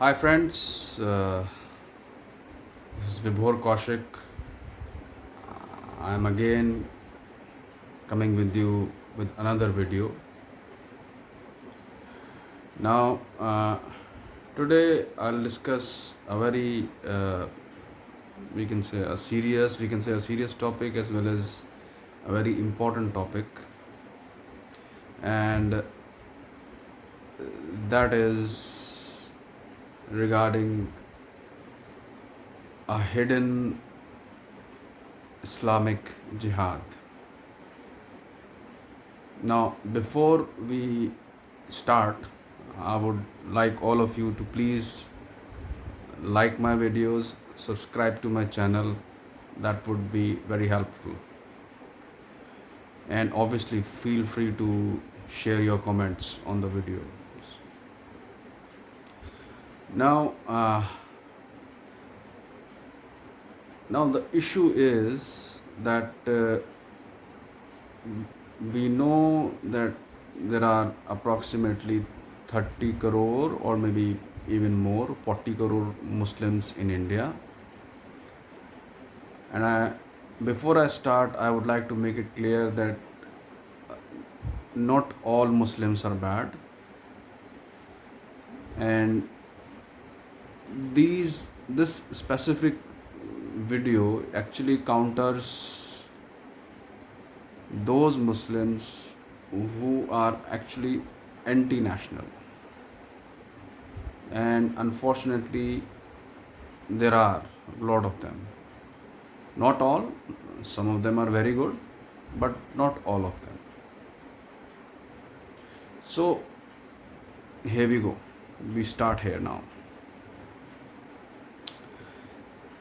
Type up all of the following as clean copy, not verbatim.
Hi friends, this is Vibhor Kaushik. I am again coming with you with another video. Now, today I'll discuss a very, we can say a serious topic as well as a very important topic, and that is regarding a hidden Islamic jihad. Now, before we start, I would like all of you to please like my videos, subscribe to my channel. That would be very helpful. And obviously, feel free to share your comments on the videos. Now, now the issue is that we know that there are approximately 30 crore or maybe even more, 40 crore Muslims in India. And before I start, I would like to make it clear that not all Muslims are bad, and this specific video actually counters those Muslims who are actually anti-national, and unfortunately, there are a lot of them. Not all, some of them are very good, but not all of them. So here we go. We start here now.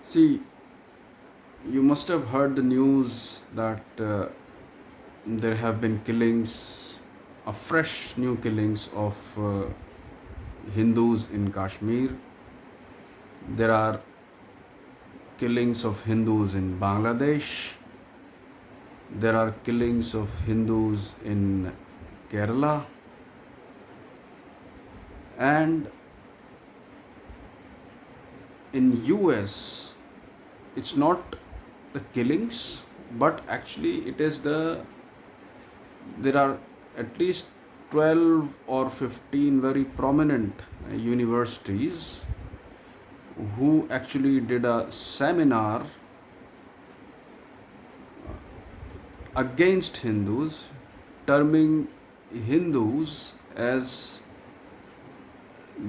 See, you must have heard the news that there have been killings, fresh new killings of Hindus in Kashmir. There are killings of Hindus in Bangladesh. There are killings of Hindus in Kerala. And in US, it's not the killings, but actually there are at least 12 or 15 very prominent universities who actually did a seminar against Hindus, terming Hindus as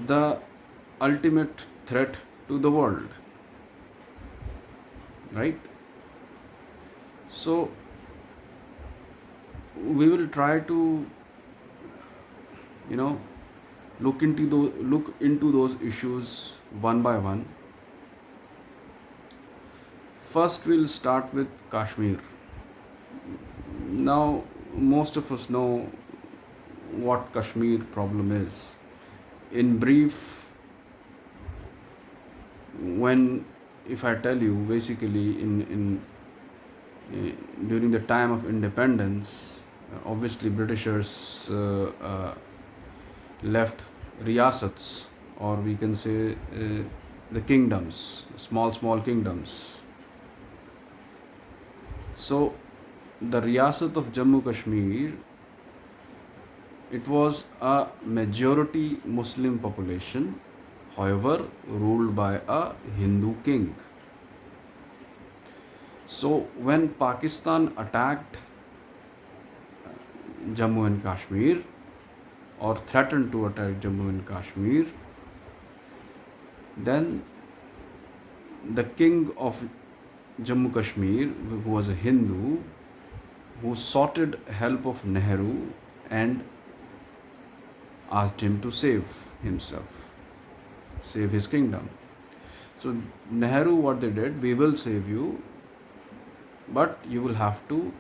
the ultimate threat to the world, right? So we will try to, you know, look into those issues one by one. First, we'll start with Kashmir. Now, most of us know what Kashmir problem is. In brief, when if I tell you, basically during the time of independence, obviously Britishers left riyasats, or we can say the kingdoms, small kingdoms. So the riyasat of Jammu Kashmir, it was a majority Muslim population, however ruled by a Hindu king. So when Pakistan attacked Jammu and Kashmir, or threatened to attack Jammu and Kashmir, then the king of Jammu Kashmir, who was a Hindu, who sought help of Nehru and asked him to save himself, save his kingdom. So Nehru, what they did, we will save you, but you will have to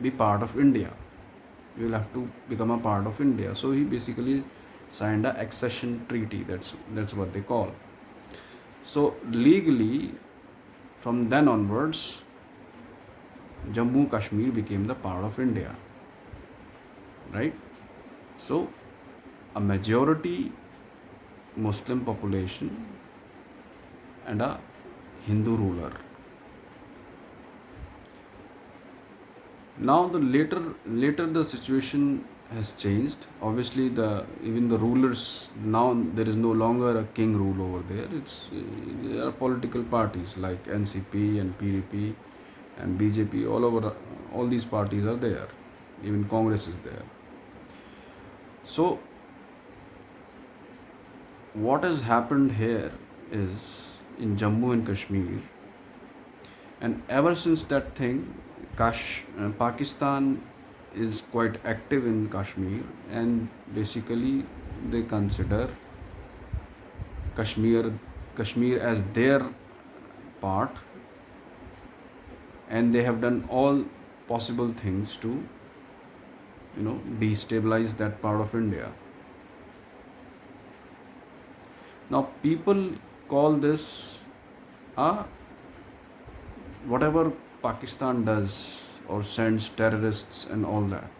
be part of India. You will have to become a part of India. So he basically signed a accession treaty. That's what they call. So legally, from then onwards, Jammu Kashmir became the part of India, right? So a majority Muslim population and a Hindu ruler. Now the later the situation has changed. Obviously, the even the rulers now, there is no longer a king rule over there. There are political parties like NCP and PDP and BJP all over. All these parties are there. Even Congress is there. So what has happened here is in Jammu and Kashmir, and ever since that thing, Pakistan is quite active in Kashmir, and basically they consider Kashmir Kashmir as their part, and they have done all possible things to destabilize that part of India. Now people call this a whatever Pakistan does or sends terrorists and all that.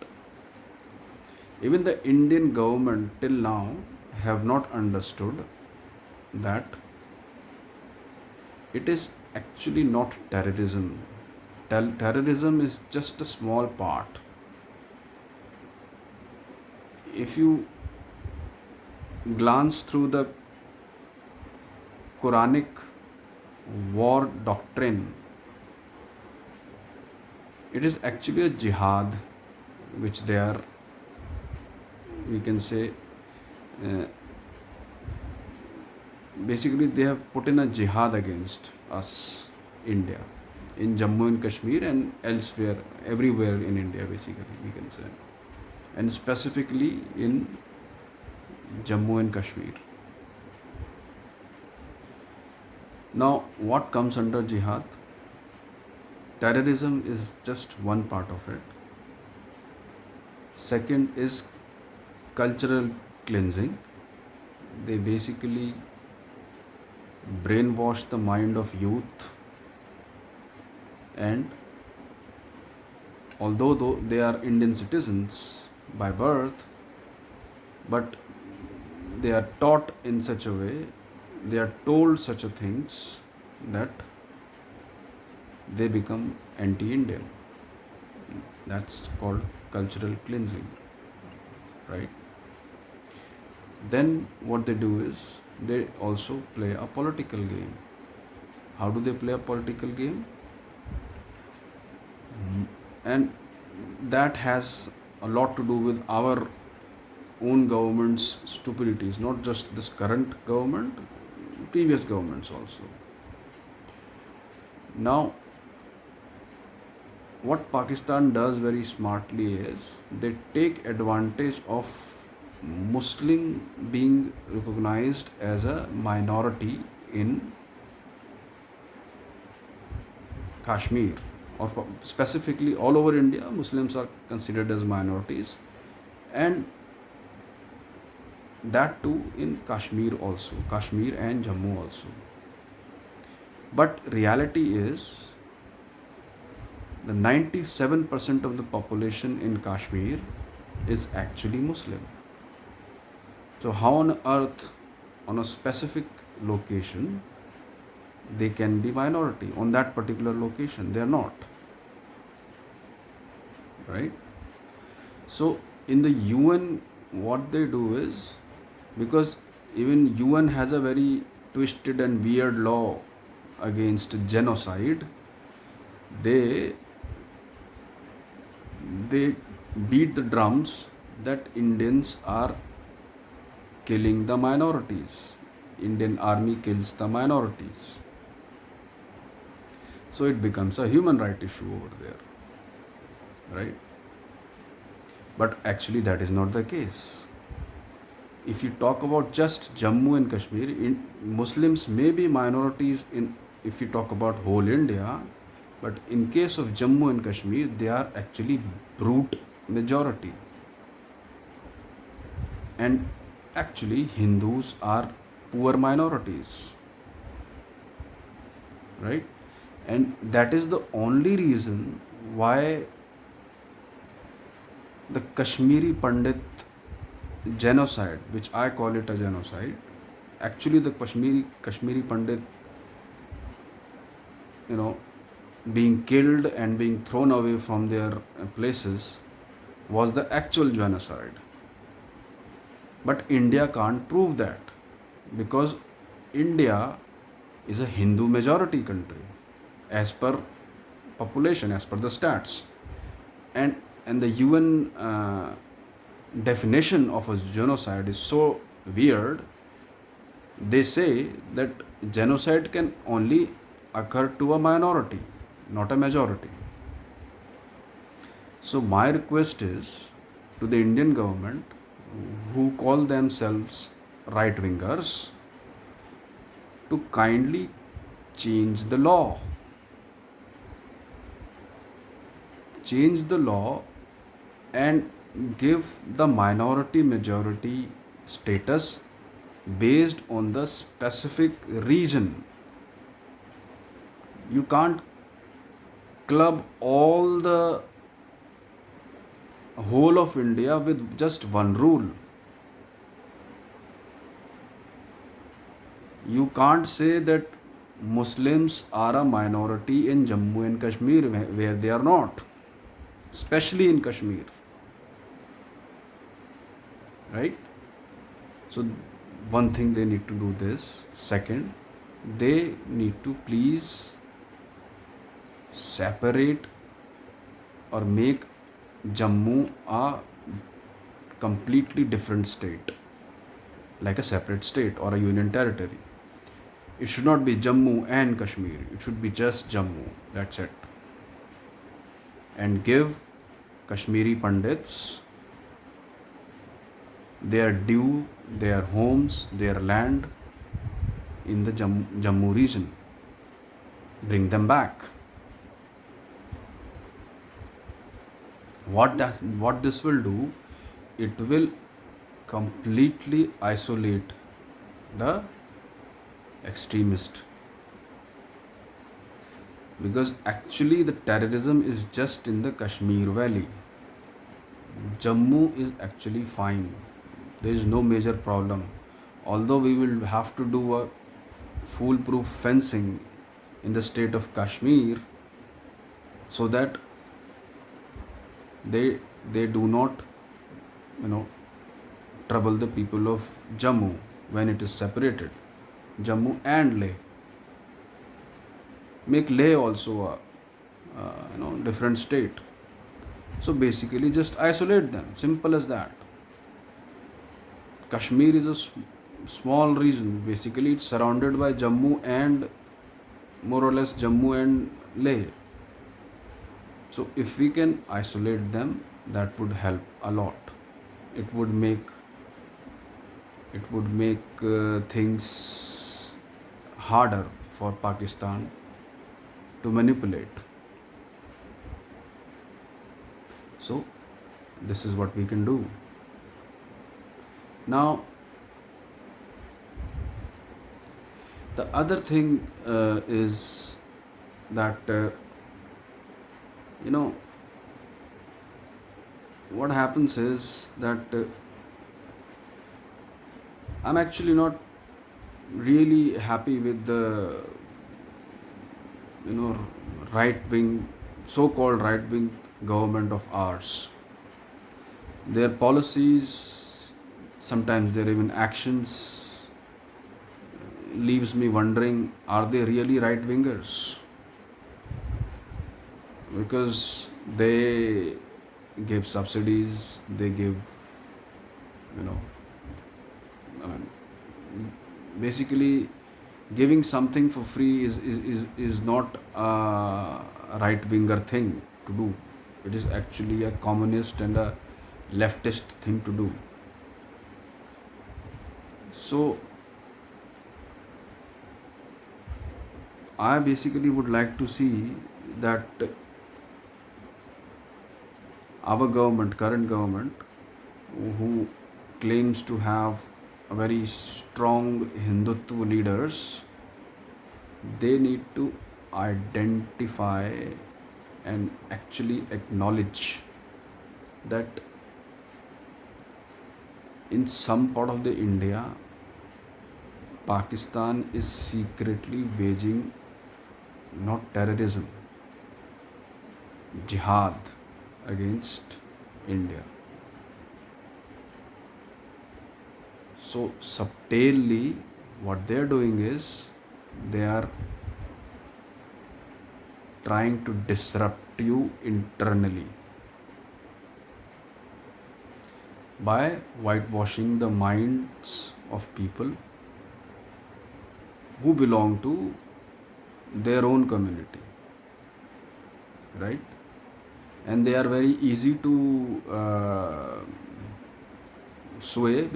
Even the Indian government till now have not understood that it is actually not terrorism. Terrorism is just a small part. If you glance through the Quranic war doctrine, it is actually a jihad which they are, we can say, uh, basically they have put in a jihad against us, India, in Jammu and Kashmir and elsewhere, everywhere in India, basically, we can say, and specifically in Jammu and Kashmir. Now, what comes under jihad? Terrorism is just one part of it. Second is cultural cleansing. They basically brainwash the mind of youth, and although they are Indian citizens by birth, but they are taught in such a way, they are told such a things that they become anti-Indian. That's called cultural cleansing, right? Then what they do is they also play a political game. How do they play a political game? And that has a lot to do with our own government's stupidities, not just this current government, previous governments also. Now, what Pakistan does very smartly is they take advantage of Muslim being recognized as a minority in Kashmir, or specifically all over India. Muslims are considered as minorities, and that too in Kashmir also, Kashmir and Jammu also. But reality is the 97% of the population in Kashmir is actually Muslim. So how on earth, on a specific location, they can be minority on that particular location? They are not, right? So in the UN, what they do is, because even UN has a very twisted and weird law against genocide, they they beat the drums that Indians are killing the minorities. Indian army kills the minorities. So it becomes a human right issue over there, right? But actually, that is not the case. If you talk about just Jammu and Kashmir, Muslims may be minorities in, if you talk about whole India, but in case of Jammu and Kashmir, they are actually brute majority. And actually, Hindus are poor minorities, right? And that is the only reason why the Kashmiri Pandit genocide, which I call it a genocide, actually the Kashmiri Pandit, you know, being killed and being thrown away from their places was the actual genocide. But India can't prove that because India is a Hindu majority country as per population, as per the stats. And the UN definition of a genocide is so weird. They say that genocide can only occur to a minority, not a majority. So my request is to the Indian government, who call themselves right wingers, to kindly change the law. Change the law and give the minority majority status based on the specific region. You can't club all the whole of India with just one rule. You can't say that Muslims are a minority in Jammu and Kashmir where they are not, especially in Kashmir, right? So, one thing they need to do this. Second, they need to please separate or make Jammu a completely different state, like a separate state or a union territory. It should not be Jammu and Kashmir, it should be just Jammu, that's it. And give Kashmiri Pandits their due, their homes, their land in the Jammu region. Bring them back. What this will do, it will completely isolate the extremist, because actually the terrorism is just in the Kashmir valley. Jammu is actually fine, there is no major problem, although we will have to do a foolproof fencing in the state of Kashmir, so that they do not, you know, trouble the people of Jammu when it is separated, Jammu and Leh. Make Leh also a different state. So basically, just isolate them. Simple as that. Kashmir is a small region. Basically, it's surrounded by Jammu and more or less Jammu and Leh. So if we can isolate them, that would help a lot. It would make things harder for Pakistan to manipulate. So this is what we can do. Now the other thing is that what happens is that I'm actually not really happy with the right wing, so-called right wing government of ours. Their policies, sometimes their even actions, leaves me wondering, are they really right wingers? Because they give subsidies, they give, I mean, basically giving something for free is not a right winger thing to do. It is actually a communist and a leftist thing to do. So I basically would like to see that our government, current government, who claims to have a very strong Hindutva leaders, they need to identify and actually acknowledge that in some part of the India, Pakistan is secretly waging not terrorism, jihad against India. So, subtly, what they're doing is they are trying to disrupt you internally by whitewashing the minds of people who belong to their own community, right? And they are very easy to sway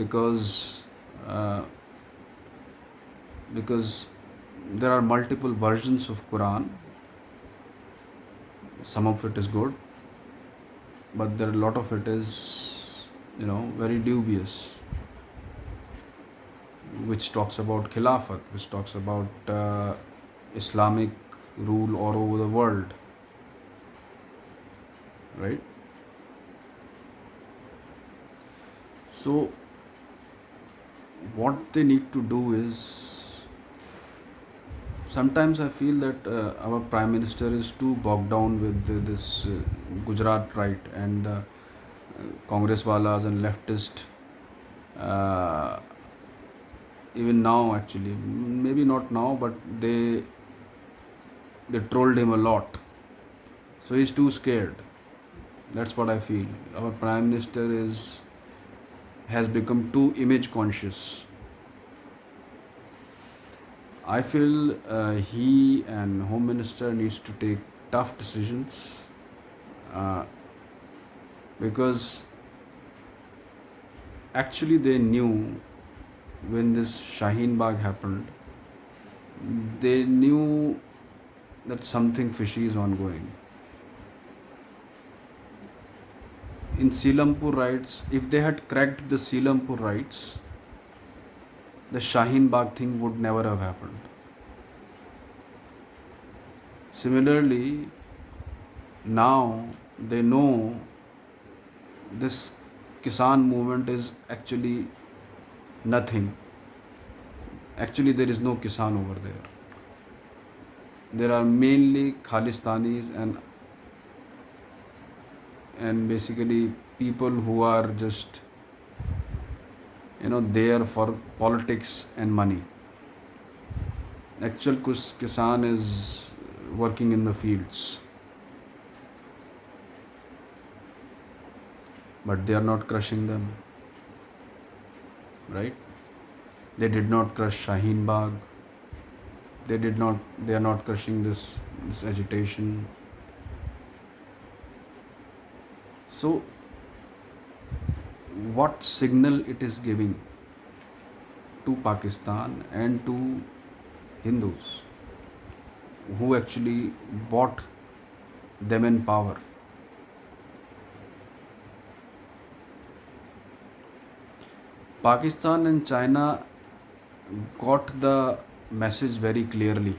uh, because there are multiple versions of Quran. Some of it is good, but there a lot of it is, very dubious, which talks about Khilafat, which talks about Islamic rule all over the world, right? So, what they need to do is, sometimes I feel that our Prime Minister is too bogged down with this Gujarat right and the Congress walas and leftist. Uh, Even now, actually, maybe not now, but they trolled him a lot. So he's too scared. That's what I feel. Our Prime Minister is has become too image conscious. I feel he and Home Minister needs to take tough decisions uh, because actually they knew when this Shaheen Bagh happened, they knew that something fishy is ongoing. In Seelampur riots, if they had cracked the Seelampur riots, the Shaheen Bagh thing would never have happened. Similarly, now they know this Kisan movement is actually nothing. Actually, there is no Kisan over there. There are mainly Khalistanis and basically people who are just there for politics and money. Actual Kisan is working in the fields, but they are not crushing them, right? They did not crush Shaheen Bagh. They are not crushing this agitation. So what signal it is giving to Pakistan and to Hindus who actually bought them in power? Pakistan and China got the message very clearly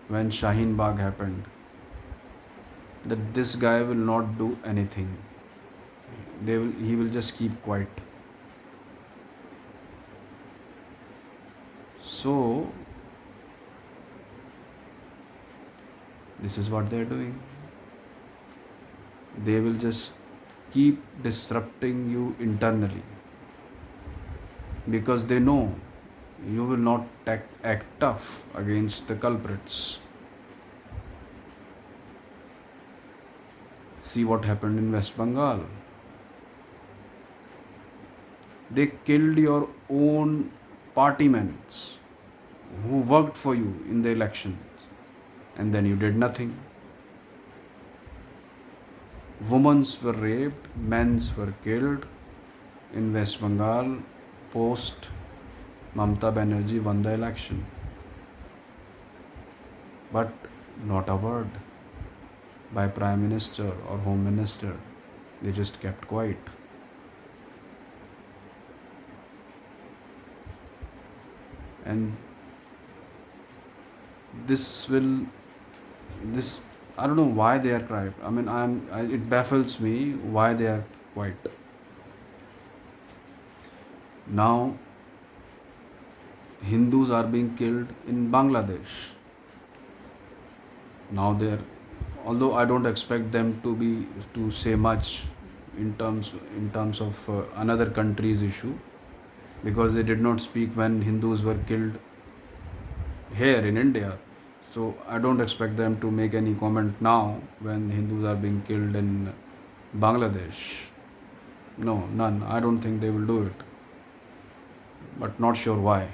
when Shaheen Bagh happened that this guy will not do anything. He will just keep quiet. So this is what they're doing. They will just keep disrupting you internally because they know you will not act tough against the culprits. See what happened in West Bengal. They killed your own party mates who worked for you in the elections, and then you did nothing. Women were raped, men were killed in West Bengal post Mamata Banerjee won the election. But not a word by Prime Minister or Home Minister. They just kept quiet. And this I don't know why they are quiet. I mean, it baffles me why they are quiet. Now Hindus are being killed in Bangladesh. Now they're, although I don't expect them to say much in terms of another country's issue, because they did not speak when Hindus were killed here in India. So I don't expect them to make any comment now when Hindus are being killed in Bangladesh. No, none. I don't think they will do it. But not sure why.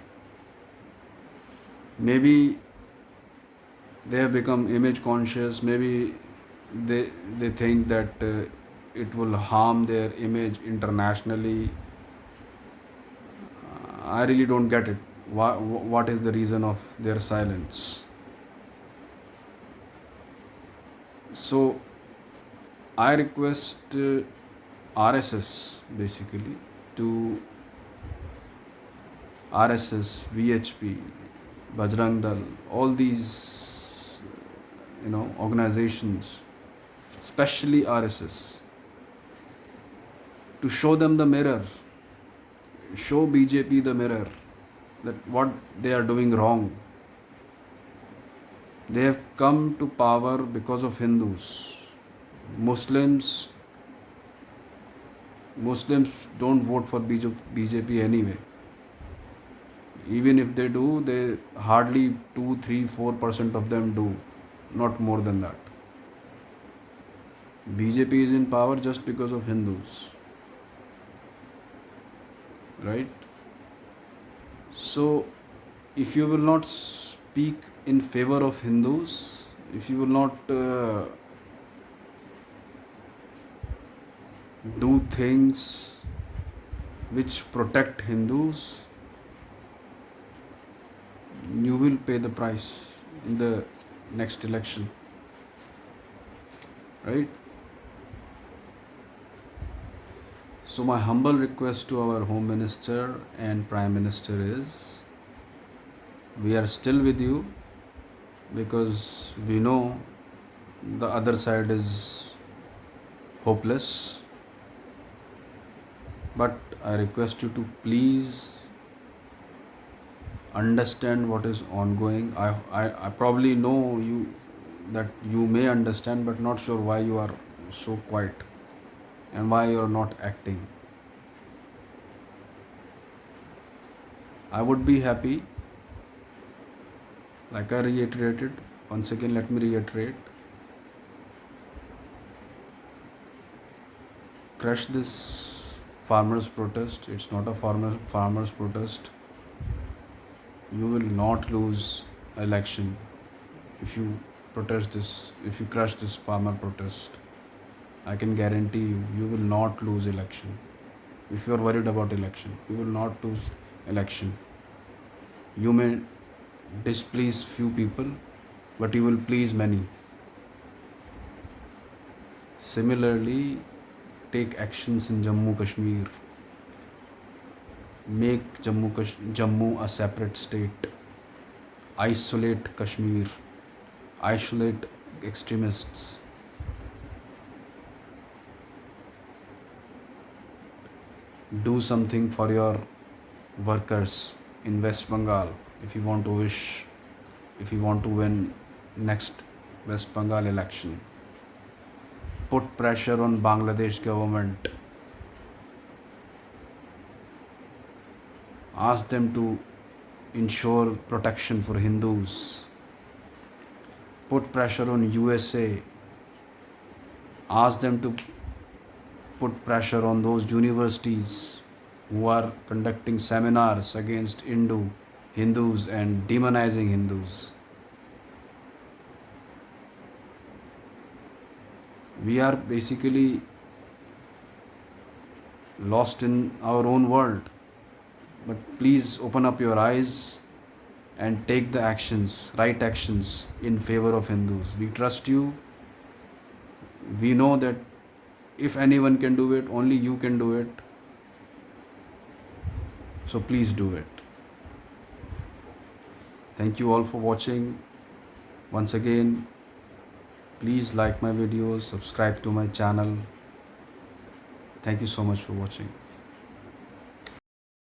Maybe they have become image conscious. Maybe they think that it will harm their image internationally. I really don't get it. What is the reason of their silence? So I request RSS basically to RSS, VHP, Bajrang Dal, all these organizations, especially RSS, to show them the mirror, show BJP the mirror, that what they are doing wrong. They have come to power because of Hindus. Muslims don't vote for BJP anyway. Even if they do, they hardly 2, 3, 4% of them do, not more than that. BJP is in power just because of Hindus, right? So if you will not speak in favor of Hindus, if you will not do things which protect Hindus, you will pay the price in the next election, right? So my humble request to our Home Minister and Prime Minister is, we are still with you, because we know the other side is hopeless. But I request you to please understand what is ongoing. I probably know that you may understand, but not sure why you are so quiet and why you are not acting. I would be happy, like I reiterated, once again let me reiterate, crush this farmers protest. It's not a farmers protest. You will not lose election if you protest this, if you crush this farmer protest. I can guarantee you will not lose election. If you are worried about election, you will not lose election. You may displease few people, but you will please many. Similarly, take actions in Jammu Kashmir. Make Jammu a separate state. Isolate Kashmir. Isolate extremists. Do something for your workers in West Bengal if you want to win next West Bengal election. Put pressure on Bangladesh government. Ask them to ensure protection for Hindus. Put pressure on USA. Ask them to put pressure on those universities who are conducting seminars against Hindus and demonizing Hindus. We are basically lost in our own world. But please open up your eyes and take the actions, right actions in favor of Hindus. We trust you. We know that if anyone can do it, only you can do it. So please do it. Thank you all for watching. Once again, please like my videos, subscribe to my channel. Thank you so much for watching.